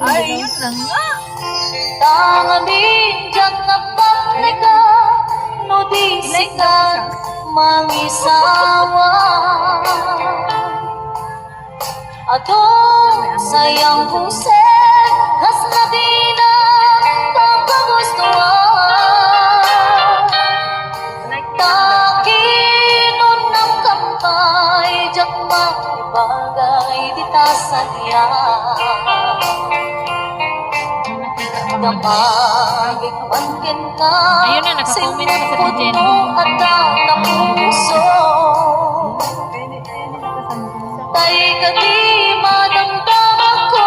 Ay, yun na nga. Tangamin dyan na pagnaga, no di sikat mangisawa. Atong sayang Jose, kas na di na pagkagustuhan. Takinon ng kampay, dyan makibagay di tasadya. Kapagigwantin ka, ayun na, nakakomment na sa simpot Jen. mo at ang puso. Tay ka di madamdam ako,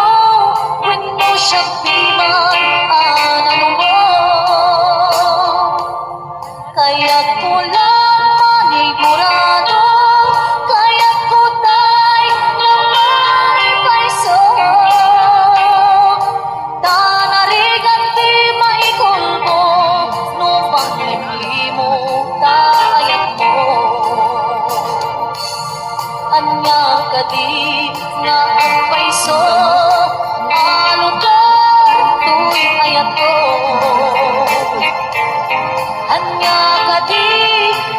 when mo siya piman anang mo. Kaya't ko lang manigurado, kaya't ko tay naman paiso. Tanarigan di maikulbo, no panglimli mo tayat mo. Anya ka di nga ang paiso, alugar tuwing ayat ko. Anya ka di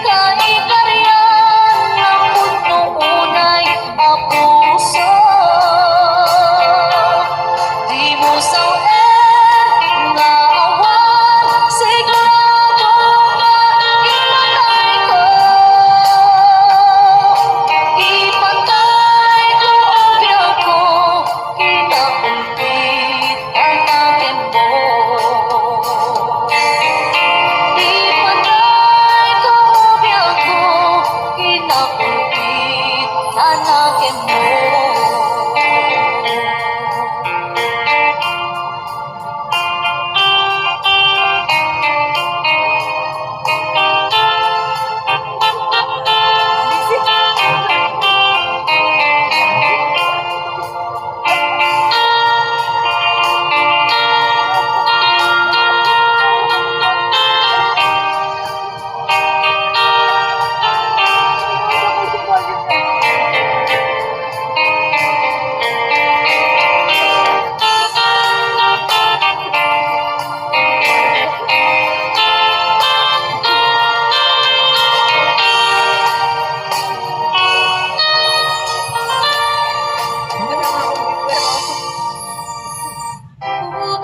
kaikaryan ng mundo unay apuso. Di mo sawer nga awan, sigurado nga ipatay ko. Ipatay ko ang biyak ko, kinakumpit ang akin mo. Ipatay ko ang biyak ko, kinakumpit ang akin mo.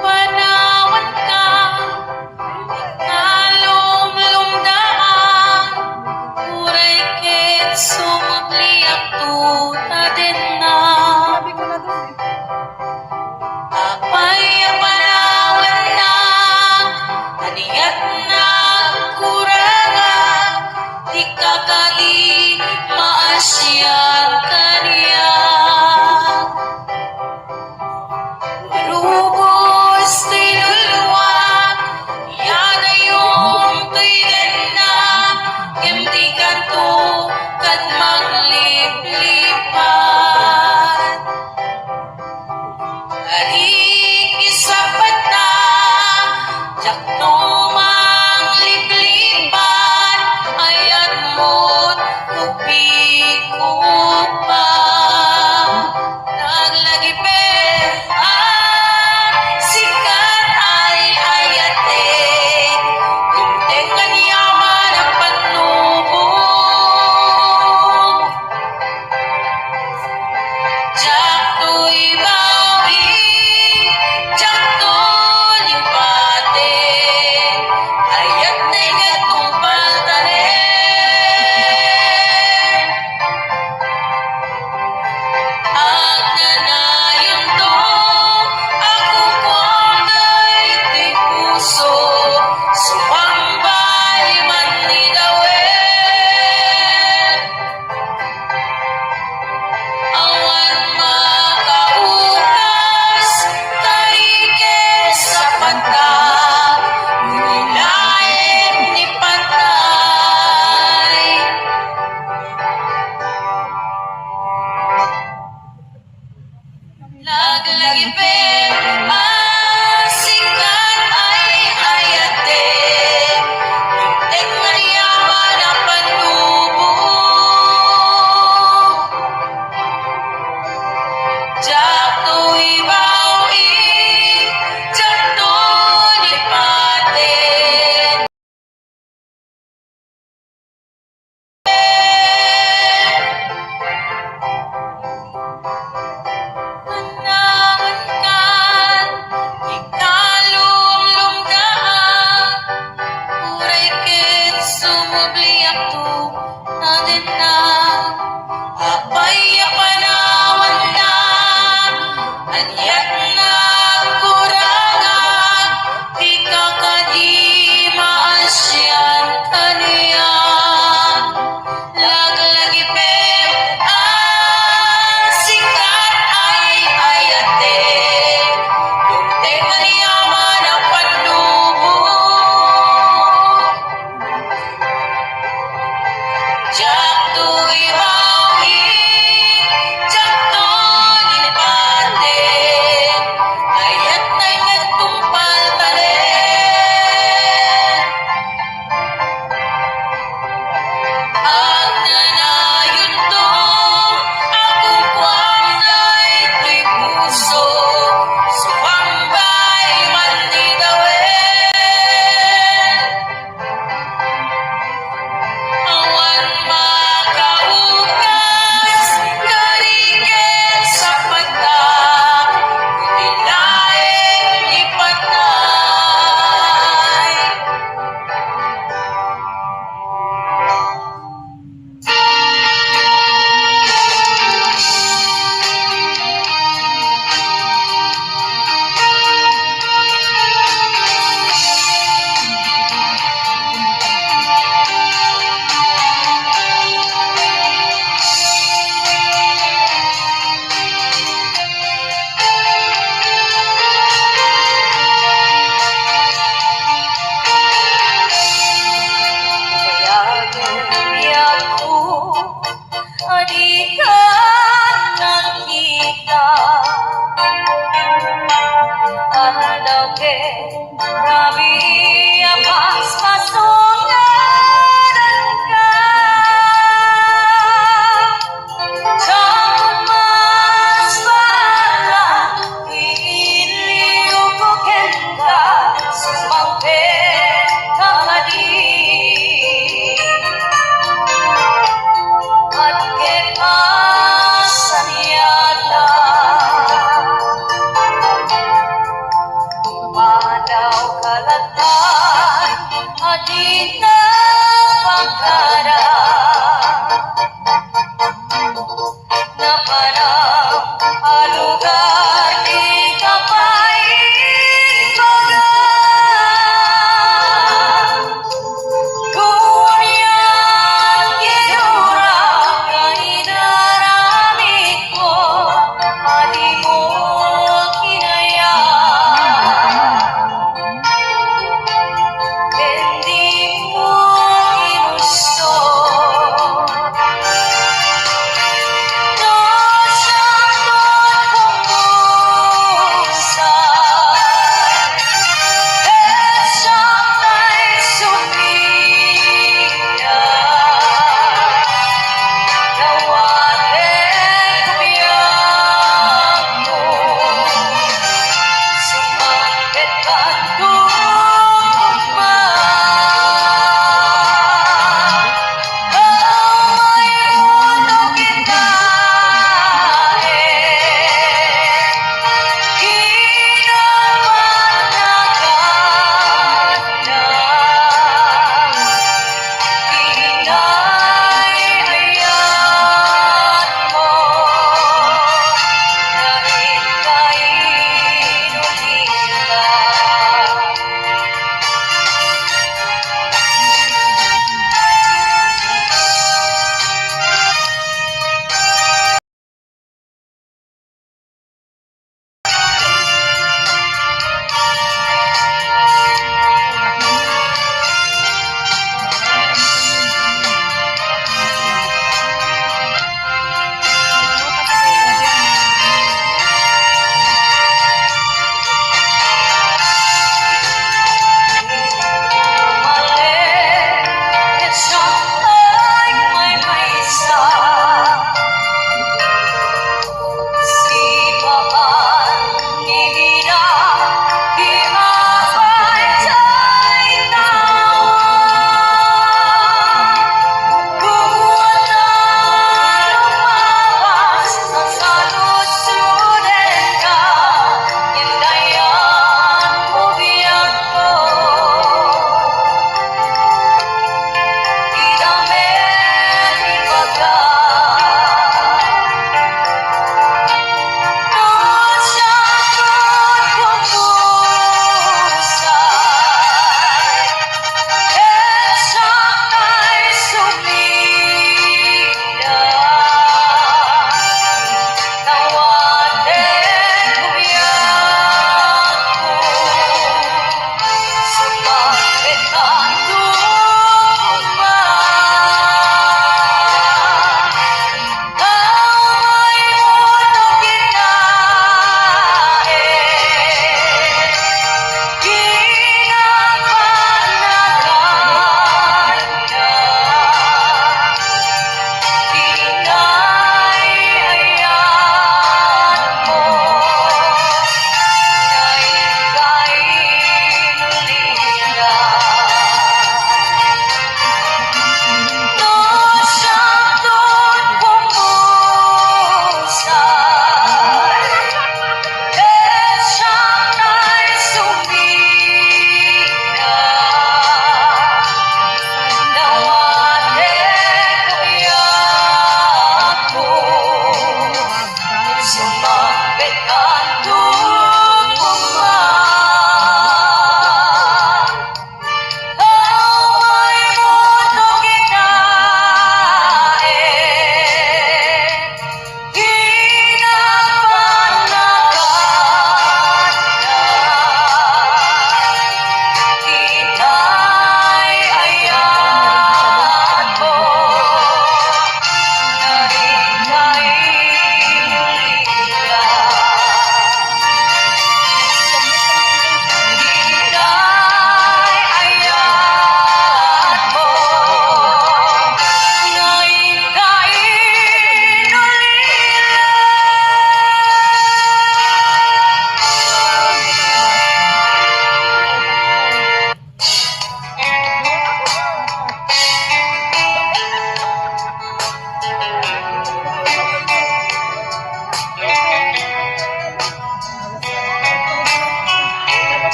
Panawan ka, kalum-lumdaan, uray ket sumutliak tuta din na. Apay ang panawan na, aniyat na kuragan, di kakali maasyan kaniya. Lubos tinuluan, yan ay yung tuyan na, hindi kanto kat magliplipan. Aling isapat na, jak tumang liplipan, ayat mo't kupikot pa. Naglagipin ang sikat ay ayate, kumtengan yaman ang panubong. Jak to'y bawi, jak to'y limpate, ayat na'y gatong paltarin. Ang nanayon to, ako kong na'y puso, sumambay man ni Dawin. Awan makaukas, taike sa pagka, nilain ni Patay. Naglagipin ang sikat ay ayate, muntik na yaman ang panubong.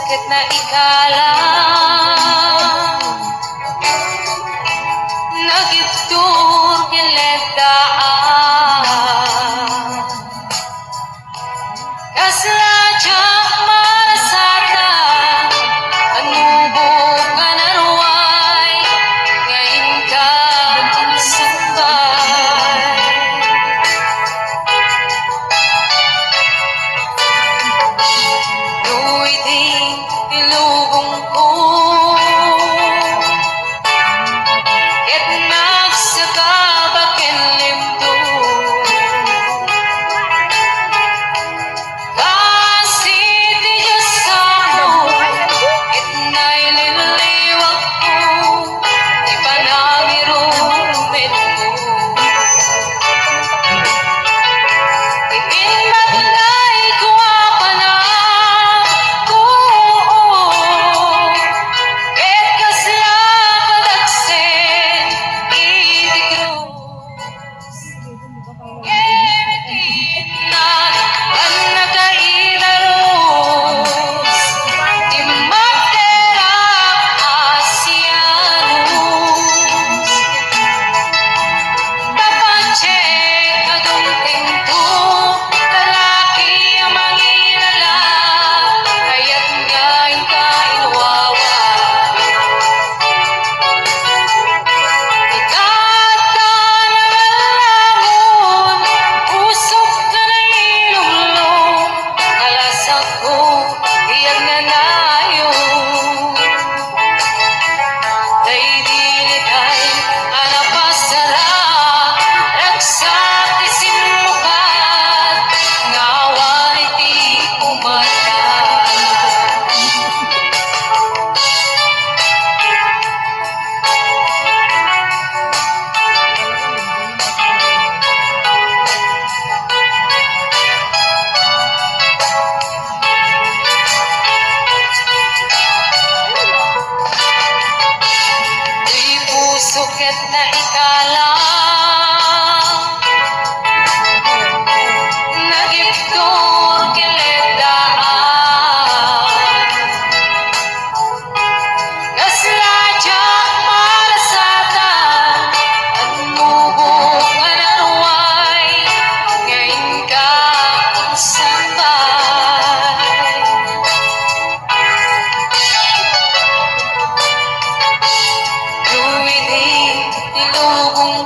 pusok at naikalang nagibtur kiledaan kasladyang malasada anubog ka na ruway ngayon ka ang sambay Luwiting ilubong ko Ket nagsakabak en limdo Kasi ti Diyos ako Ket naililiwag ko Di pa namirumin ko Tingin matlay ko apa na ko Ket kasla kadagsen itigro Gemitin na ang nakaidaros Di magterap asyanos Tapache kadungting to lalaki ang mangilala kaya't ngayon ka inuwawa Itata na malamon usok ka na ilumlong kalasak ko iyag na nayon Day dinikay anapasara Ragsak isin mukat Ngawan iti umata Di pusok at naikalang Nagibtur kiledaan Kasladyang malasatan Anubog ka na ruway Ngayon ka ang sambay Luwiting ilubong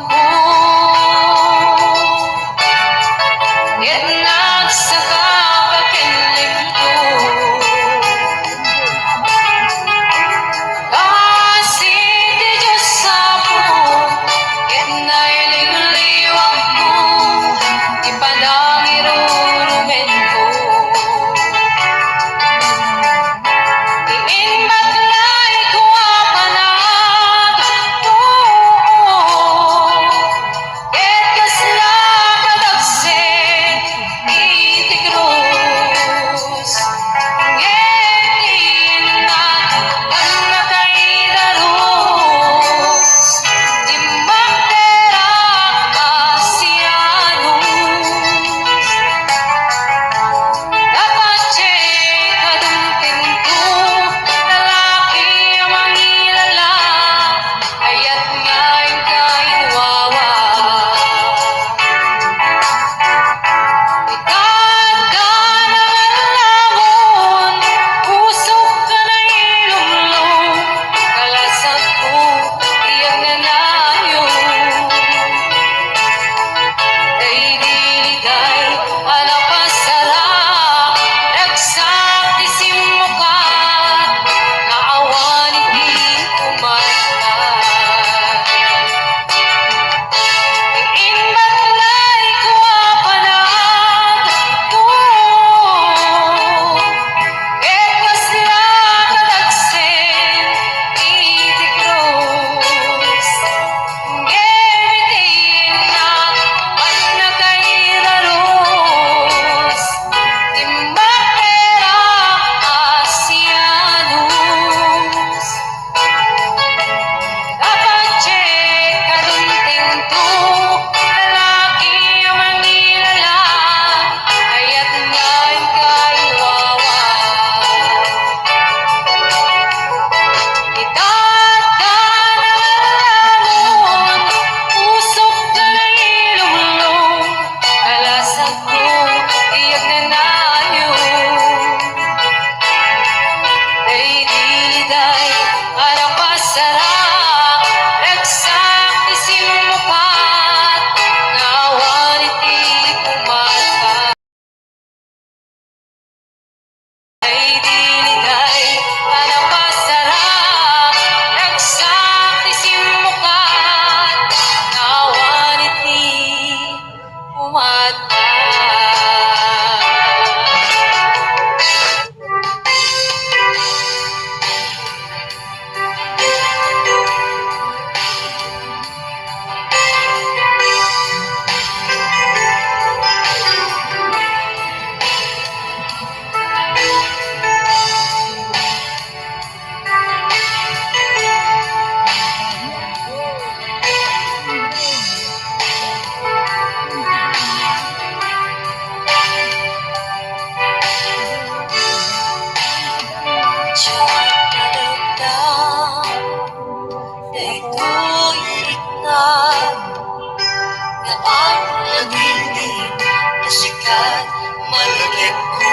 kat malikit ko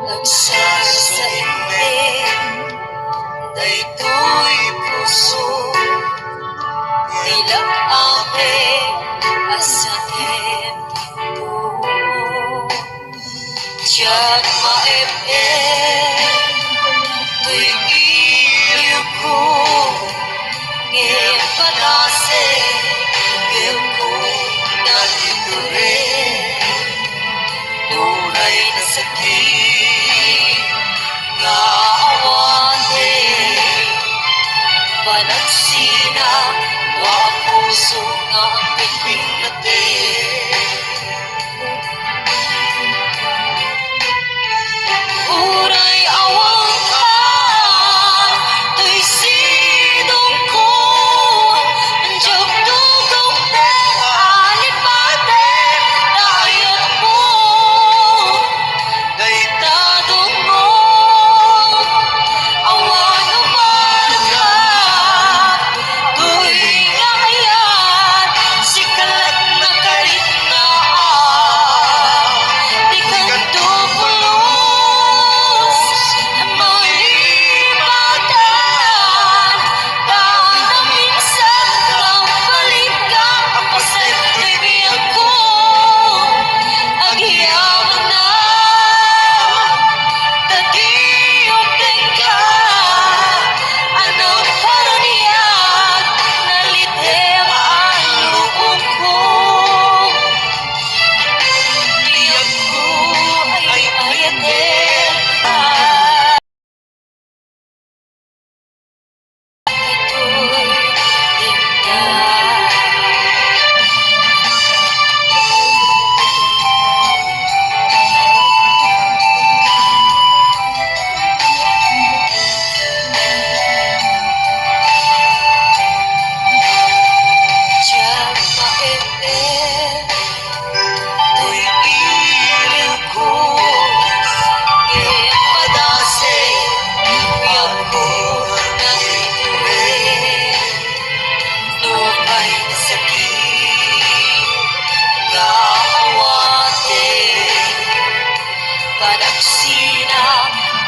nagsasainit daytoy puso nila aking asahin to tiyak maipin to'y iyo ko ngayon panase ngayon ko nandito rin tunay na sakit na awatin panagsina wa ang puso nga ang piling natin uray awang ka to'y sinong ko nandiyak tugong na alipatin dayat mo daytadong mo awan naman ka to'y ngayan sikalat na karinaan di kantupulos na malipatan dahil minsan ng balikan kapasay bibiyang ko agyaman na tagiyong ka anong karaniyan nalitem ang lubong ko tiyak ko ay ayatin ito'y tinda tiyak maipin to'y iliw ko ngayon padase biyag ko nandito rin tunay na sakit na awatin panagsina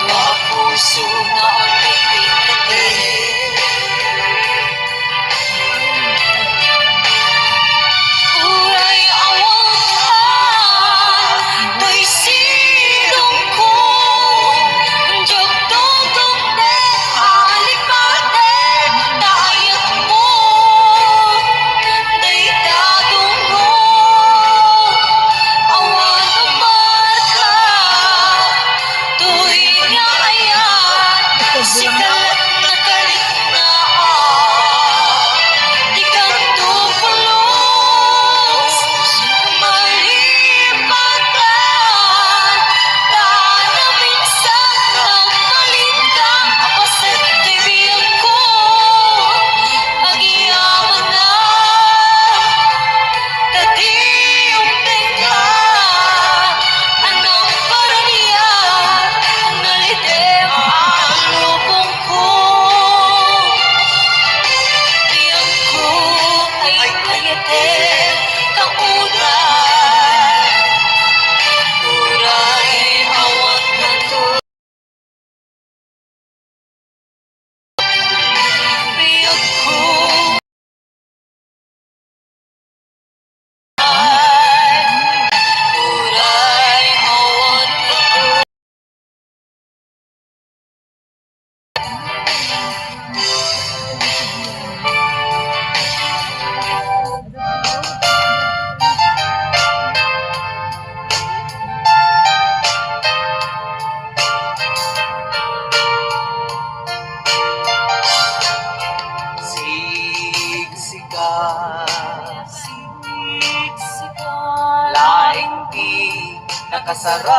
wa ang puso na ang piling natin uray awang ka to'y sinong ko nandiyak tugong na alipatin dayat mo daytadong mo awan naman ka to'y ngayan sikalat na karinaan di kantupulos malipatan dahil minsan ng balikan kapasay bibiyang ko agyaman na tagiyong ka anong karaniyan nalitem ang lubong ko tiyak ko ay ayatin kaunan uray awang na to tiyak ko uray awang na to siksikan laing di nakasaraga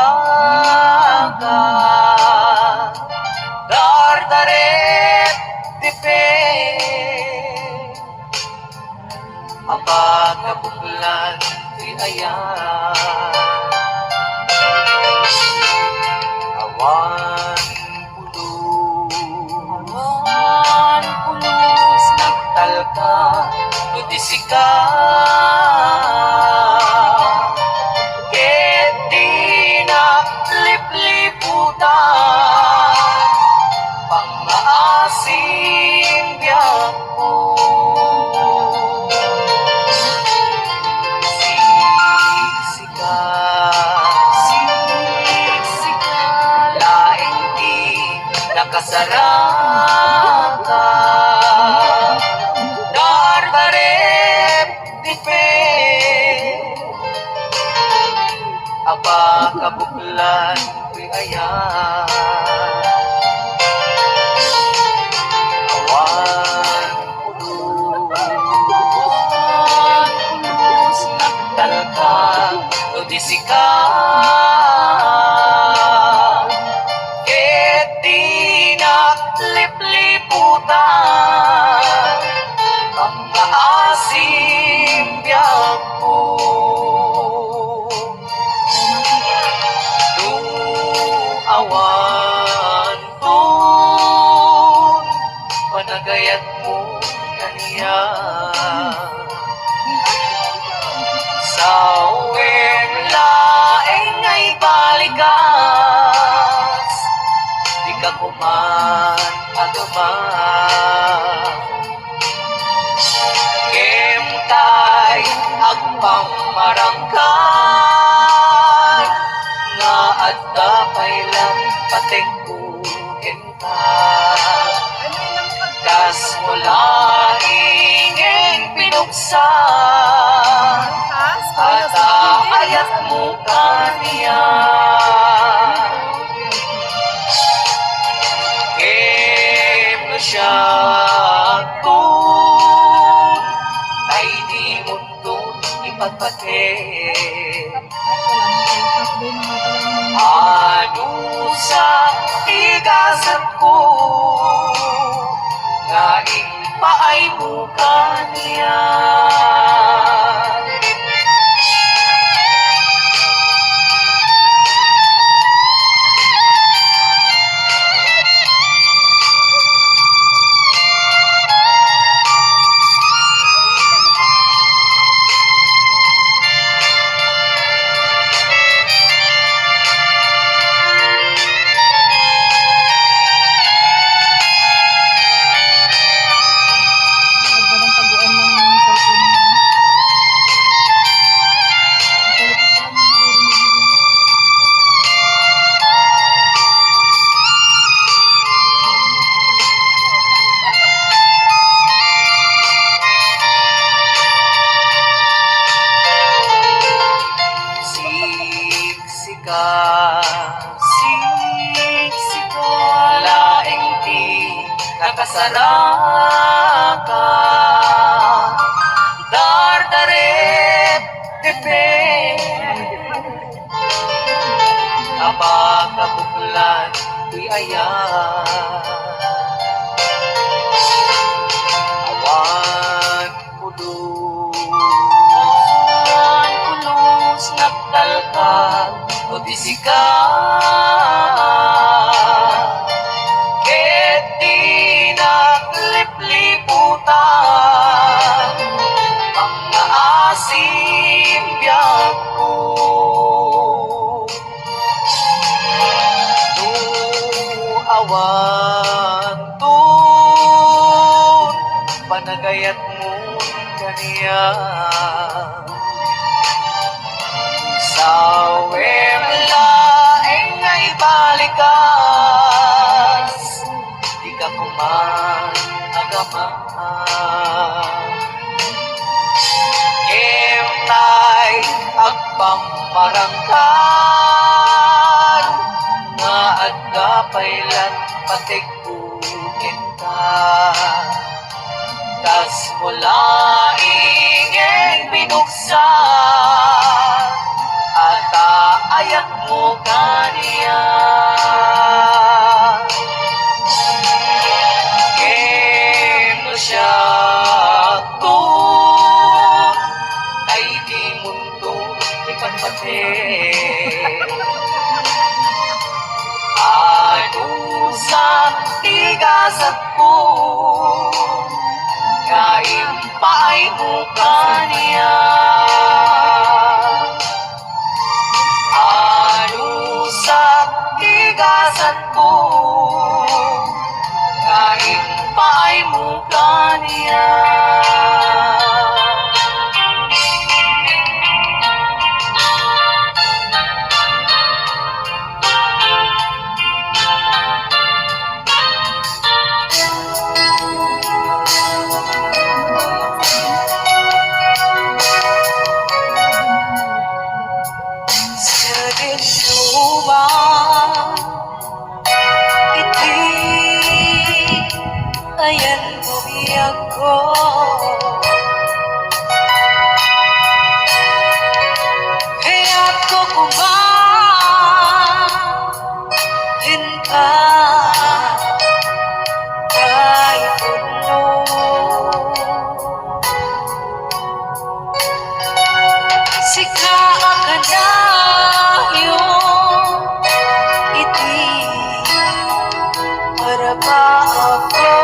dardaret dipin abag kabuklan di ayan awan pulos nagtalka nudisika kasaraka dardarep dipe apa kabuklan ayan awan ulus nagtalka udisika lipliputan ang maasim biyagpo awan tun panagayat mo kaniya sa uwing laeng ay balikas di ka kuman agaman Kemtay agpamarangkan nga at tapay lang patingkuhin ka kas mula ingin pinuksan at ayat mo kaniya siya tun ay di muntun ipagpate ano sa tigasan ko nga ipaay mo kaniya laing di kakasaraka dardarep tepe apa kabuklan di ayan awan pulus nagtalkan udisika lipliputan ang naasim biyagpo awan tun panagayat mo kaniya sa laeng ay balikas di ka kuman agaman Kemtay agpamarangkan nga at kapailan patigpukin ka tas mula ingin binuksan at ayat mo kaniya siya tun ay di mundo ipagpate ano sa tigasat po kain paay mo kaniya ano sa tigasat po kain paay mo kaniya biyak ko. Kaya't ko kumain ka kahit puno. Sikaan ka na yung iti para ba ako?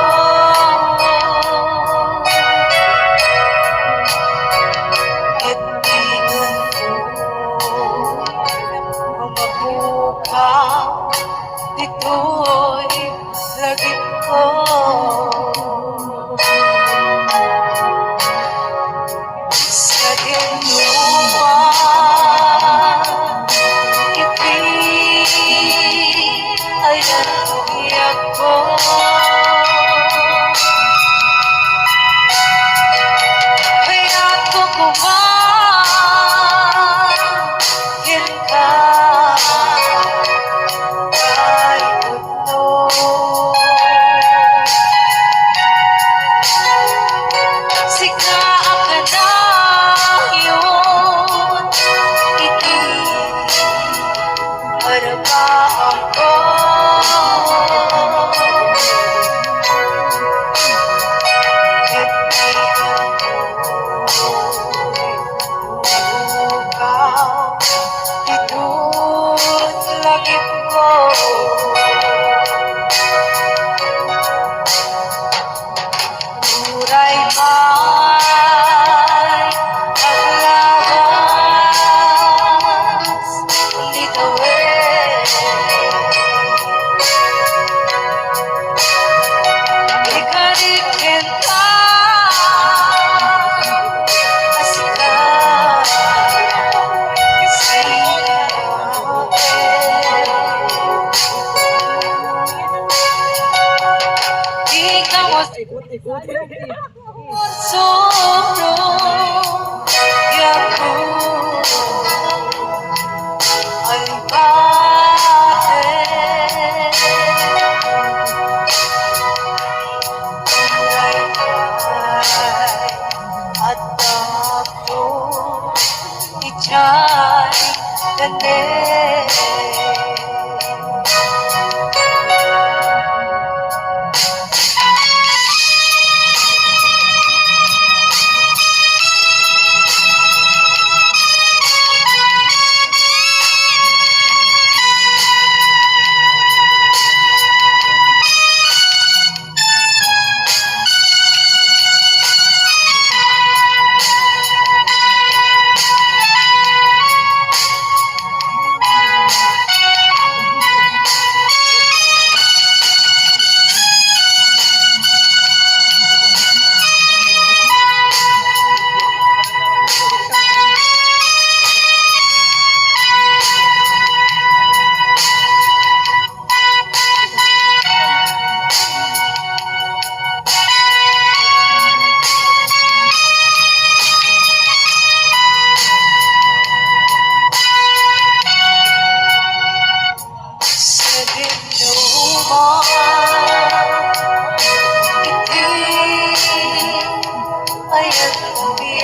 Kaibigan ko, mabukaw, ito'y lagip ko. Sa dinuman, ay naiyak ko. Kaya't ko kumain ka kahit puno. Sikaan ka na yun, iti para ba ako? Kaibigan ko, mabukaw, ito't lagip ko. Muray may naglabas, litawin. Ikarikin ka, asika, ikaw ang solo yaku ay bakit at ako ichay ganin.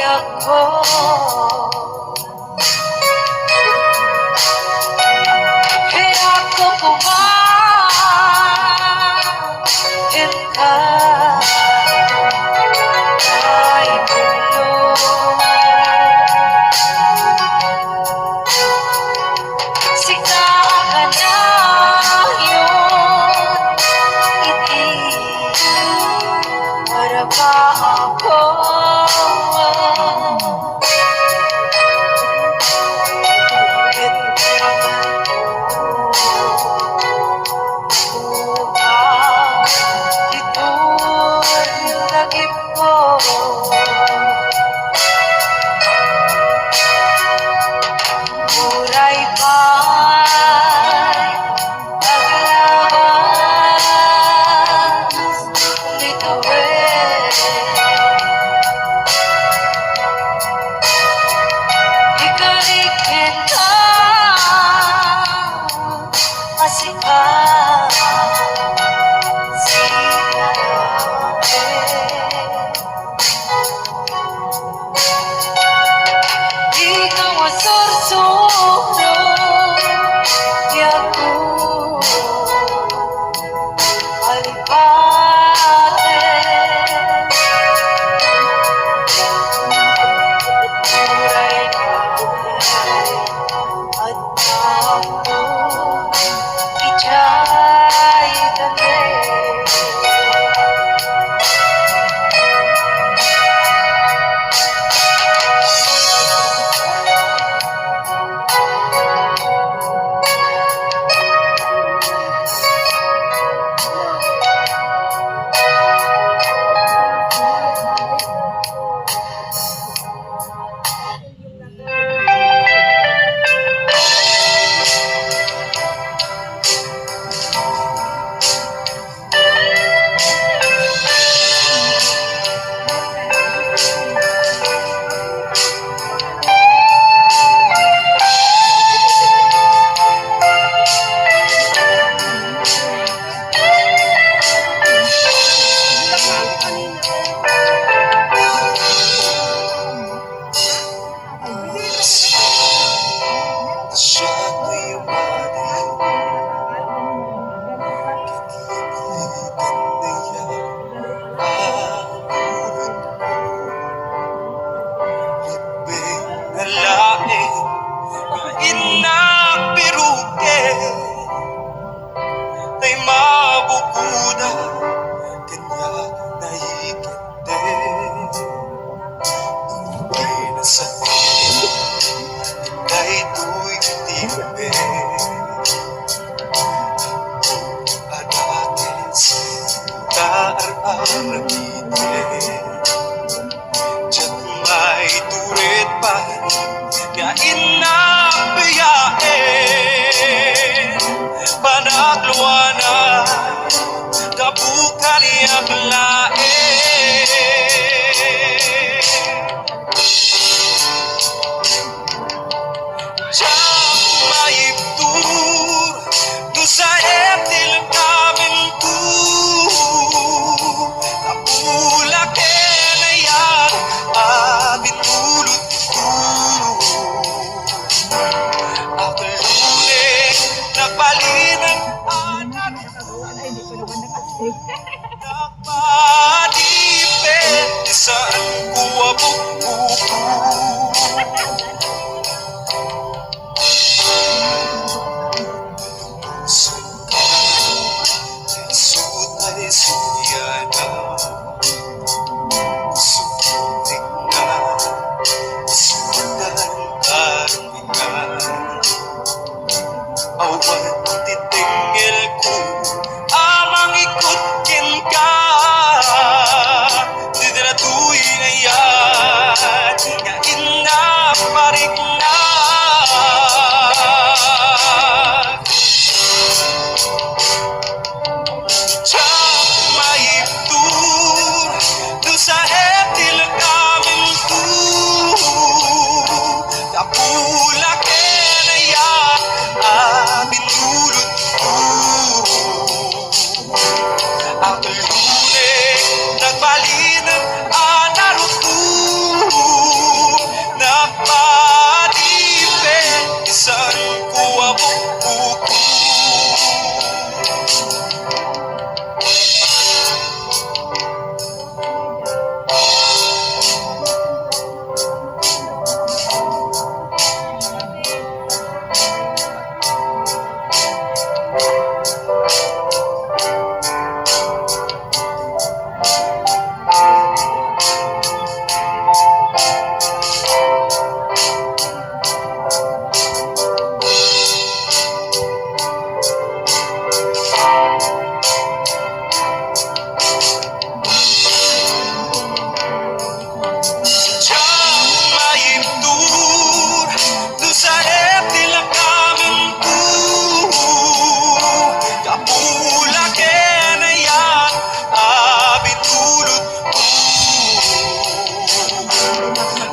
Ako kaya ako kumain ka kahit puno. Sikaan ka na yun, iti para ba ako? Muray pa'y paglabas, litawin. Ikarikin ka, asika, sigaran. Siya ko'y umanayo, kinikilig ang ulit ko. Libing na laing na inapiruke, ay mabubuda kanya nahiginte. Tunay na sakit, ika'y tuwing timbe. Adakis, taar-aragite. Diyan may turit pa nga inabiyain. Panagluwanan, kabukan iyang lain. Diyan may ibtur, doon sa etil namin tu. Kapulake na yan, amin ulot tu. Ang lunes, nagpalinan anak ko. Nagpadipin, saan ko abubuko. Sutay suyana, sumuntik na, sumundan karumingan. Awan titingil ko, amang ikutin ka. Didratuy ngayon, nga inaparik na. Diyan maibtur, doon sa etil namin tu. Kapulake na yan, amin ulot tu. Ang lunes, nagbalinan anarutu. Nagpadipin, isang kuwabubuko.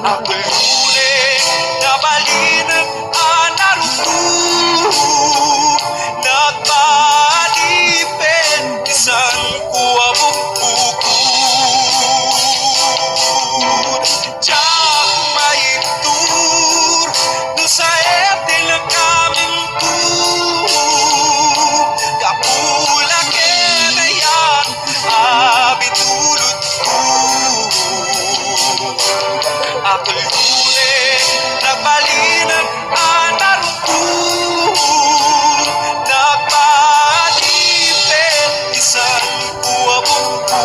Ang lunes, nabalinan anarutu. Nagpadipin, isang kuwabubuko. Diyan maibtur, doon sa etil na kaming tu. Kapulake na yan, abitulot ko. Ang lunes, nagbalinan anarutu. Nagpadipin, isang kuwabubuko.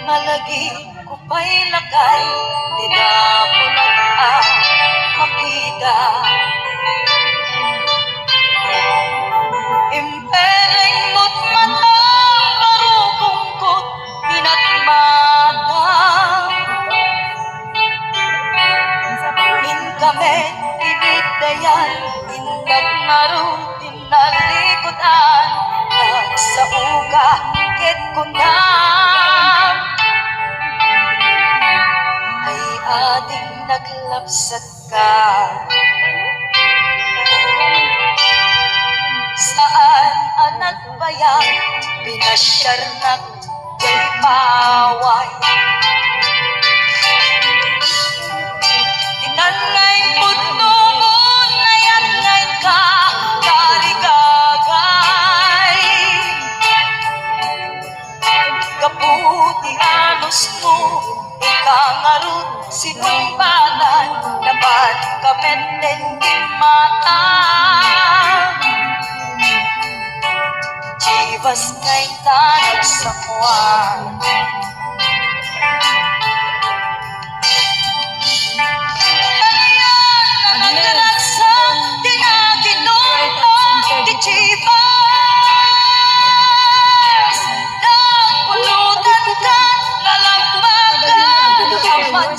Malagi ko pa'y lakay, di na mo makita. Impereng mo't matang marugong ko't minatmata. In kami inidayan, inag maroon tinalikotan. Nagsauga ket kuna ay ading naglapsat ka. Saan anak bayan pinasyar nak kay paway. Dinangay putno mo nayan ngay ka karigagay. Kaputi anos mo ikangarut sinumbalan naman kamenden mata. Chivas ngay tanag sa kuwan.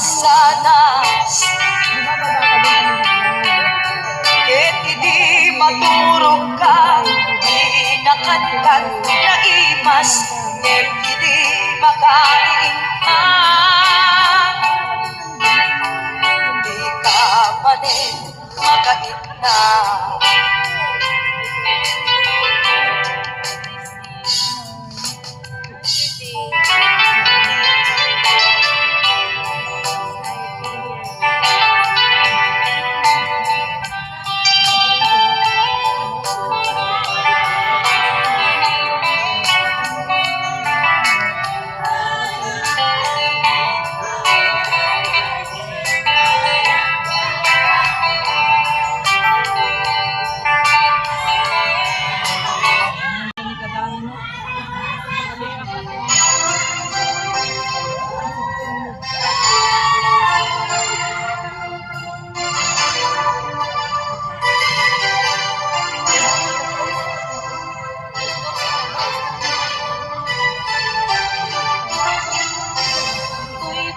Sanas ket hindi maturog ka inakankan na imas ket hindi makain ka di ka manin makait na.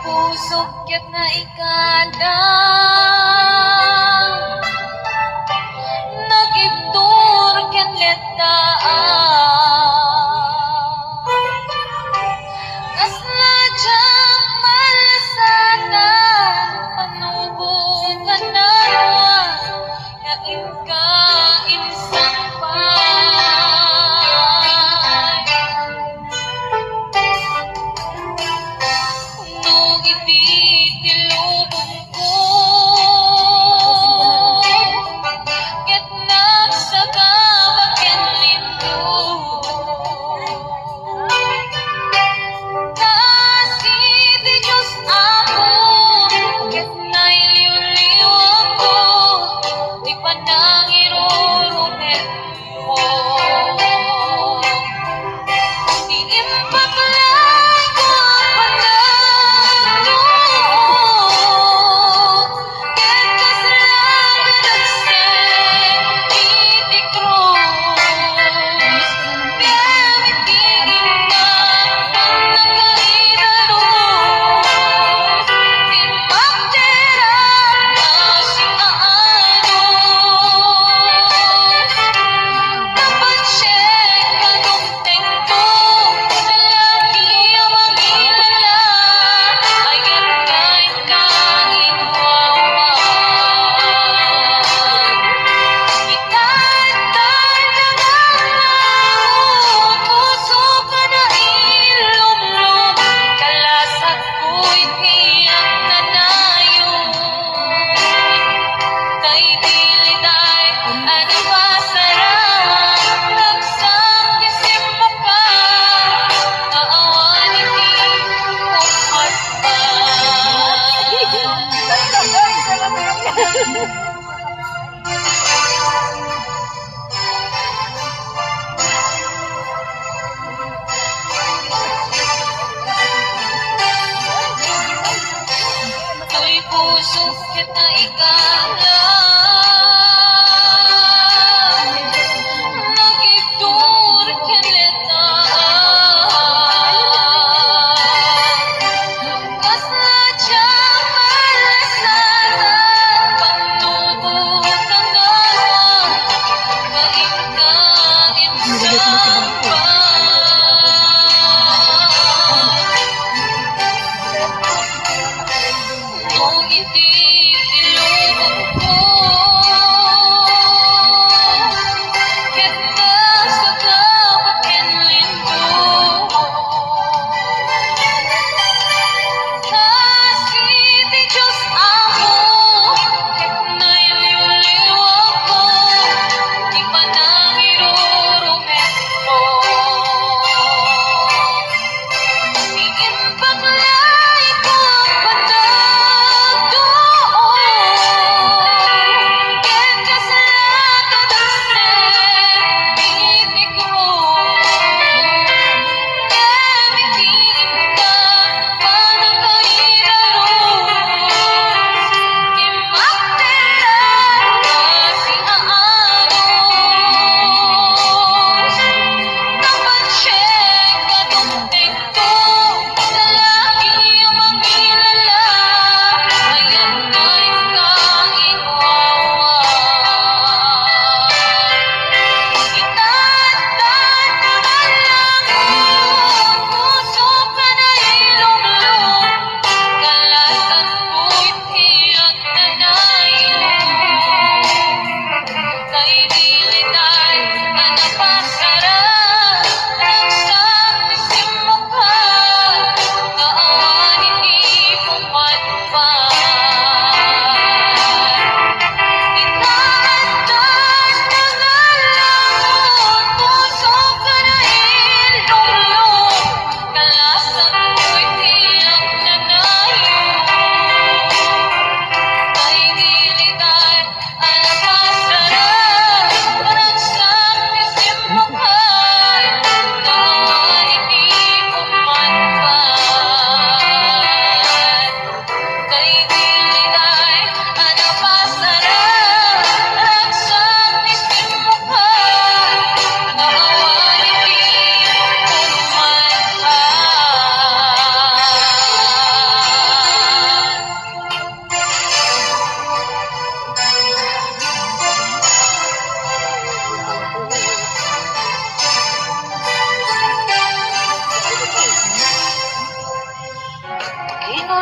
Pusok na ikada nagibtur ken letaan kasla jang malasana panubukan na yain ka insang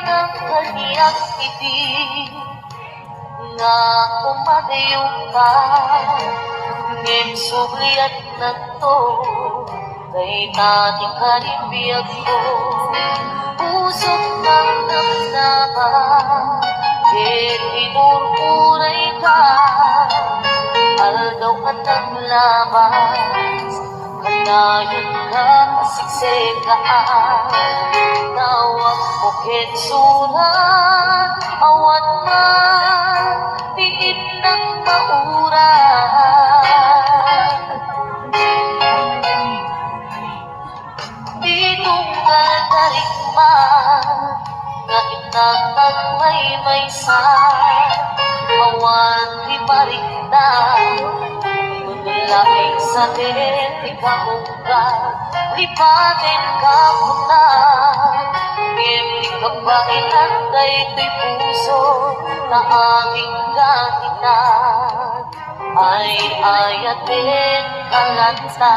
ng kaniyang ibig nga umadayong ka ngem subliat na to kay tating kanibiyag ko pusok ng damdaman ket inurpuray ka aldaw ka ng labas kanayon ka siksekaan tawag mo ket surat awat man diin ng mauran ditong katarikman nga itatag may sa awan di marikda Laing sa ikamuka lipatin ka muna Ngimli ka ba inanday to'y puso na aming kahinan Ay ayatin kalanta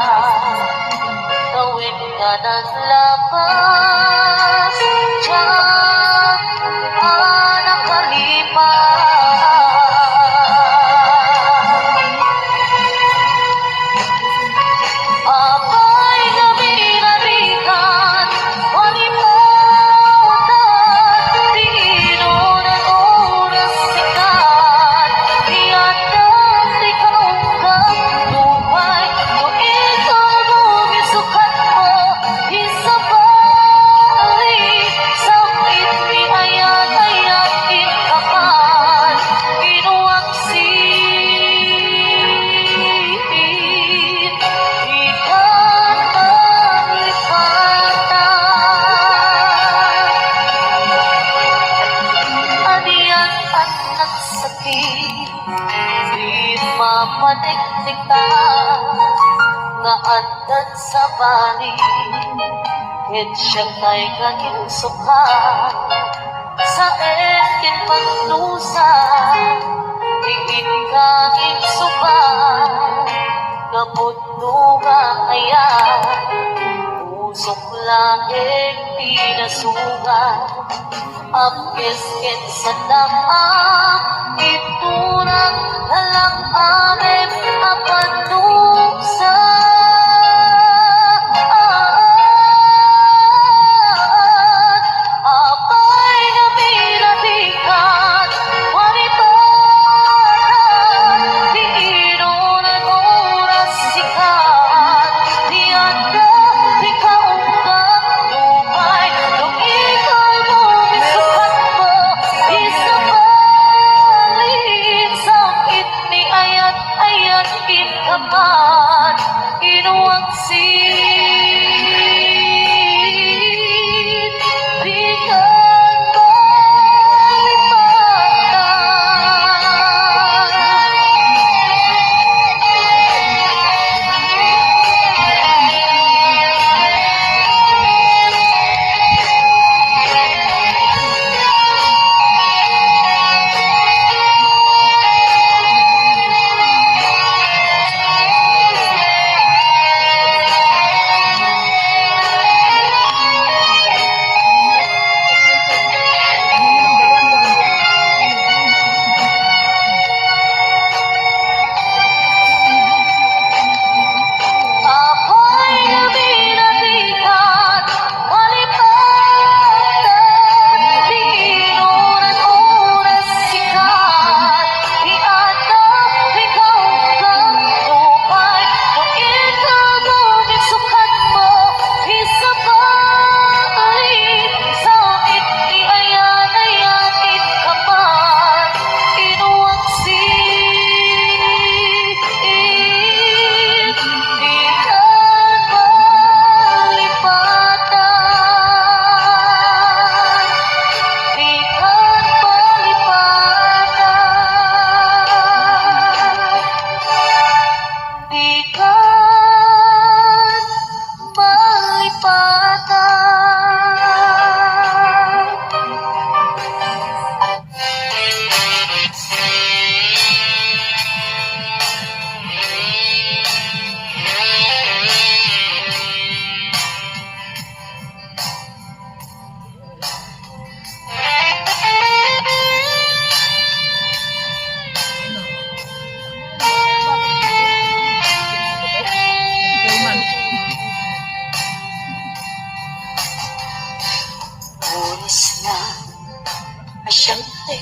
Gawin ka ng lakas Diyan ka nakalipas mapadikdik ta nga andan sa bali ket siyang tay kaginsukan sa ekin pagdusa tingin ka igsuban kapudno nga ayan usok laing pinasugan apkes ket sa damang iturang halang amin apanuksa apay na minatikan walipatan di inunan oras sikat di anda di kaungkat lumay nung ikaw lumisukat mo isa ayat ayat kin kapan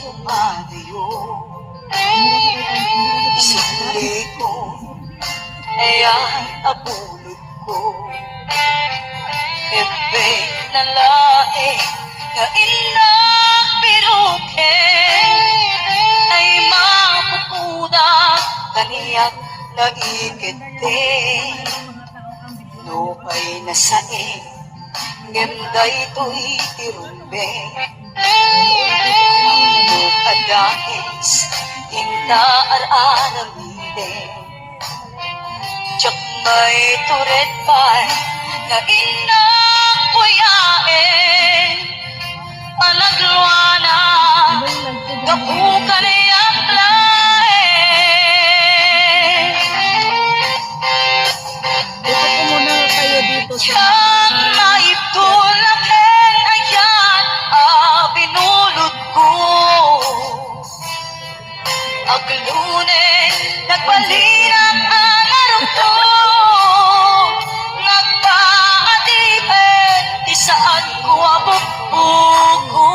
umalayo. Isuli ko ay abulot ko. Ebe nalae nga ilang piruke ay mapupuda kaniyak naigete. No ay nasae ngemday to'y tirumbe. Ang adahis tinta ar-aramide. Tsak may turet pa'y na inang kuyain. Panagluana kapukan ay aplae. Ito po muna kayo dito sa Tsak maiptulakin ayan binulod ko. Aglunen nagbalinang alarong ko. Nagpaadipen di saan ko abubuko.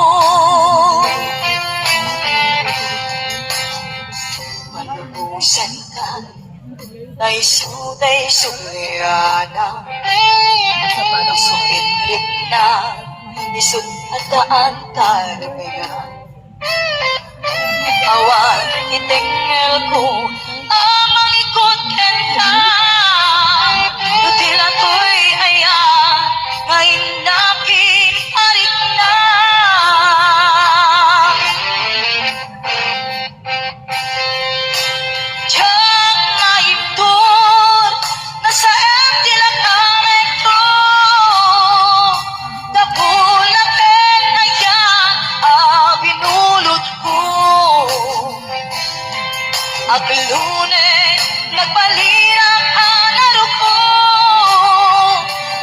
Malubusan ka tay suliana. Isukitlit na isut at daan karamihan. Awan itingel ko amang ikot kenta. Dutila ko'y aya ngayon nakin arik na. Tiyang naiptun nasa empty lang aming to. Napulakin aya binulot ko. Aglunen nagbalinang alaro ko.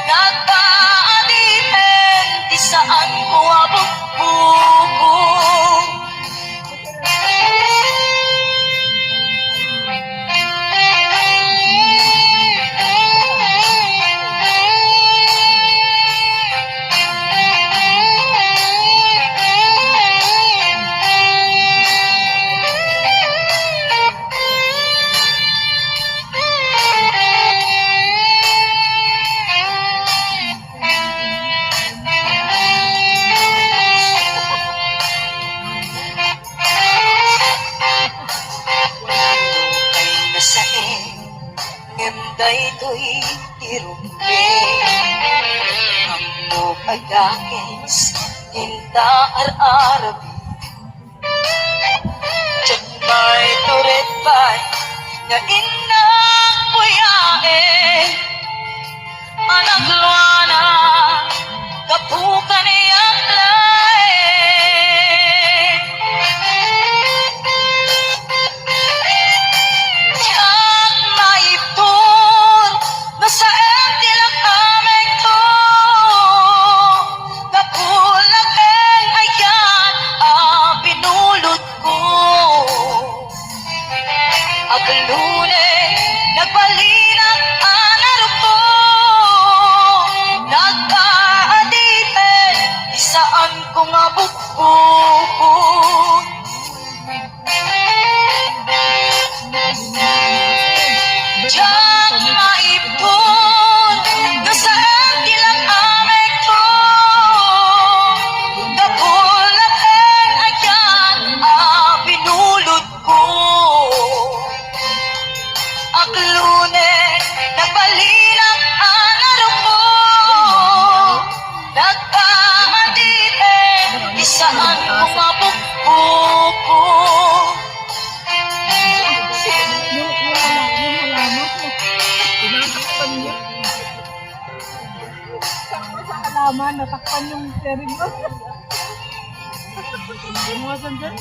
Nagpaadipen di saan ko abubuko. Ay nasain ngemday to'y tirumbe. Amok agakis tinta ar-arabi. Tsak may turet pa'y na inang puyain. Anagluana kapukan ay aplae. Tiyang maiptun nasa empty lang aming to. Napulakin ayan binulot ko. Aglunen nagbalinang alaro ko. Nagpaadipen di saan ko nga bubuko. Tiyang maipon nasa empty lang aming to. Napulakin ayan binulot ko. Aglunen nagbalinang alaro ko. Nagpaadipen di saan ko nga bubuko. yung halaman tinatakpan niya. Sakto sa halaman, natakpan yung steering mo. Bumasan dyan.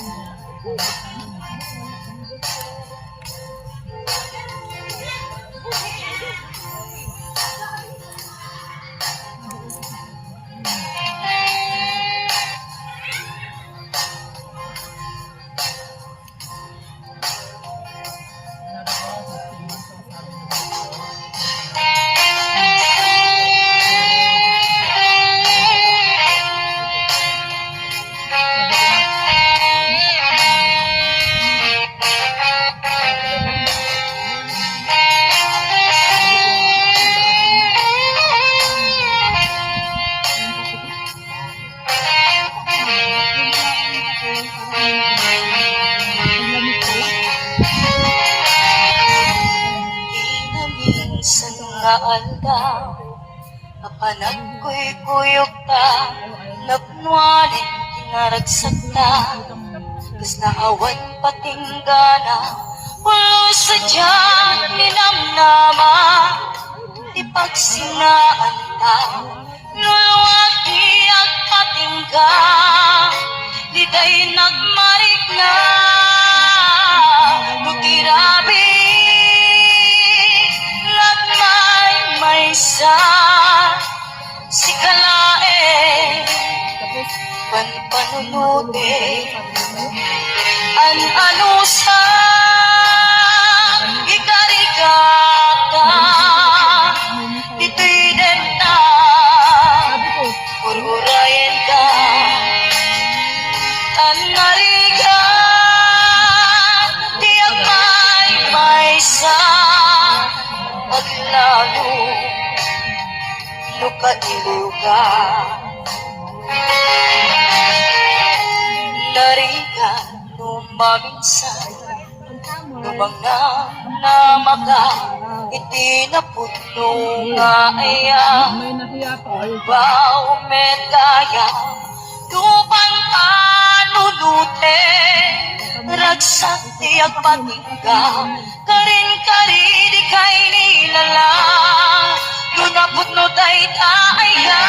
aldaw Apanag ko'y kuyok ta Nagnualin kinaragsak ta Kas naawan patinggana Pulo sa dyan ninamnama Di pagsinaan ta Luluwagi at patingga Di day nagmarik na Butirabi Lagmay may sa Si kalae Tapos, Panpanunuti An-ano sa Ikarigata Dito'y denta sabi ko, Ururayan ka Tanariga Tiyak may sa Paglalo Luka-iluga Nariga Numaminsan ang tama. Lumang na namaga Itinaputno nga aya May nahiya pa. Bao medaya Tupang panunute Ragsak tiyak patingga Karin-kari di kay nilala Lunapot no tay taaya